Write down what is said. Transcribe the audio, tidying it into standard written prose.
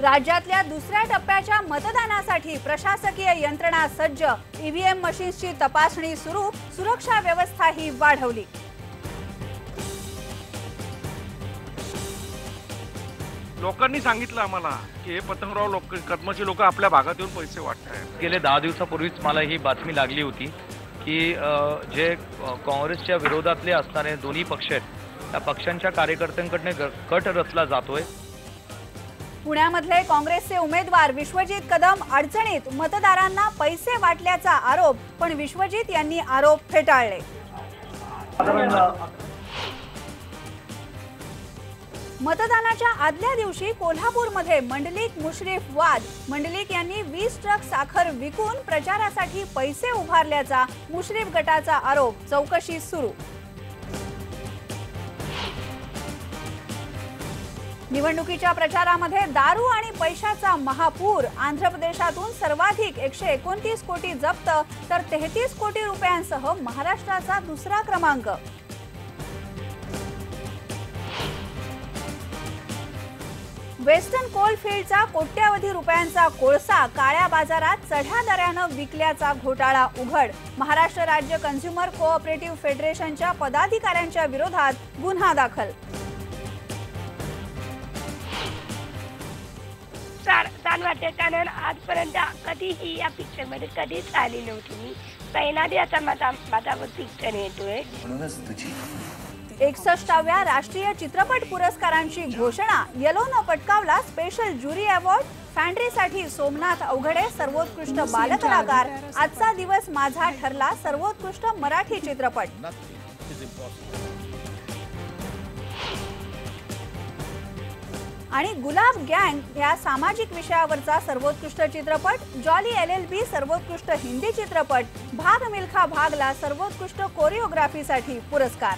राज्यातल्या दुसऱ्या टप्प्याच्या मतदानासाठी प्रशासकीय यंत्रणा सज्ज, ईव्हीएम मशीन्सची तपासणी सुरू, सुरक्षा व्यवस्थाही वाढवली। लोकांनी सांगितलं आम्हाला की हे पतंगराव कदमचे लोक आपल्या भागात येऊन पैसे वाटतात। गेले 10 दिवसापूर्वीच मला ही बातमी लागली होती की जे काँग्रेसच्या विरोधातले असणारे दोन्ही पक्ष आहेत त्या पक्षांच्या कार्यकर्त्यांकडून कट रचला जातोय। पुण्यामधले काँग्रेसचे उमेदवार विश्वजित कदम अडचणीत, मतदारांना पैसे वाटल्याचा आरोप, पण विश्वजित यांनी आरोप फेटाळले। मतदानाच्या आदल्या दिवशी कोल्हापूरमध्ये मंडलिक मुश्रीफ वाद, मंडलिक यांनी 20 ट्रक साखर विकून प्रचारासाठी पैसे उभारल्याचा मुश्रीफ गटाचा आरोप, चौकशी सुरू। निवडणुकीच्या प्रचारामध्ये दारू आणि पैशाचा महापूर, आंध्र प्रदेशातून सर्वाधिक 129 कोटी जप्त, तर 33 कोटी रुपयांसह महाराष्ट्राचा दुसरा क्रमांक। वेस्टर्न कोलफील्डचा कोट्यावधी रुपयांचा कोळसा काळ्या बाजारात चढ्या दरानं विकल्याचा घोटाळा उघड, महाराष्ट्र राज्य कन्झ्युमर कोऑपरेटिव्ह फेडरेशनच्या पदाधिकाऱ्यांच्या विरोधात गुन्हा दाखल। वाटेकानन आजपर्यंत कधीही या पिक्चर मध्ये कधीच आली नव्हती। मी पहिल्यांदा माझा पिक्चर येतोय। 61व्या राष्ट्रीय चित्रपट पुरस्कारांची घोषणा, येलोनं पटकावला special jury award, फॅन्ड्रीसाठी Somnath Avaghade सर्वोत्कृष्ट बालकलाकार, आजचा दिवस माझा ठरला सर्वोत्कृष्ट मराठी चित्रपट। आणि गुलाब गँग या सामाजिक विषयावरचा सर्वोत्कृष्ट चित्रपट, जॉली LLB सर्वोत्कृष्ट हिंदी चित्रपट, भाग मिल्खा भागला सर्वोत्कृष्ट कोरिओग्राफीसाठी पुरस्कार।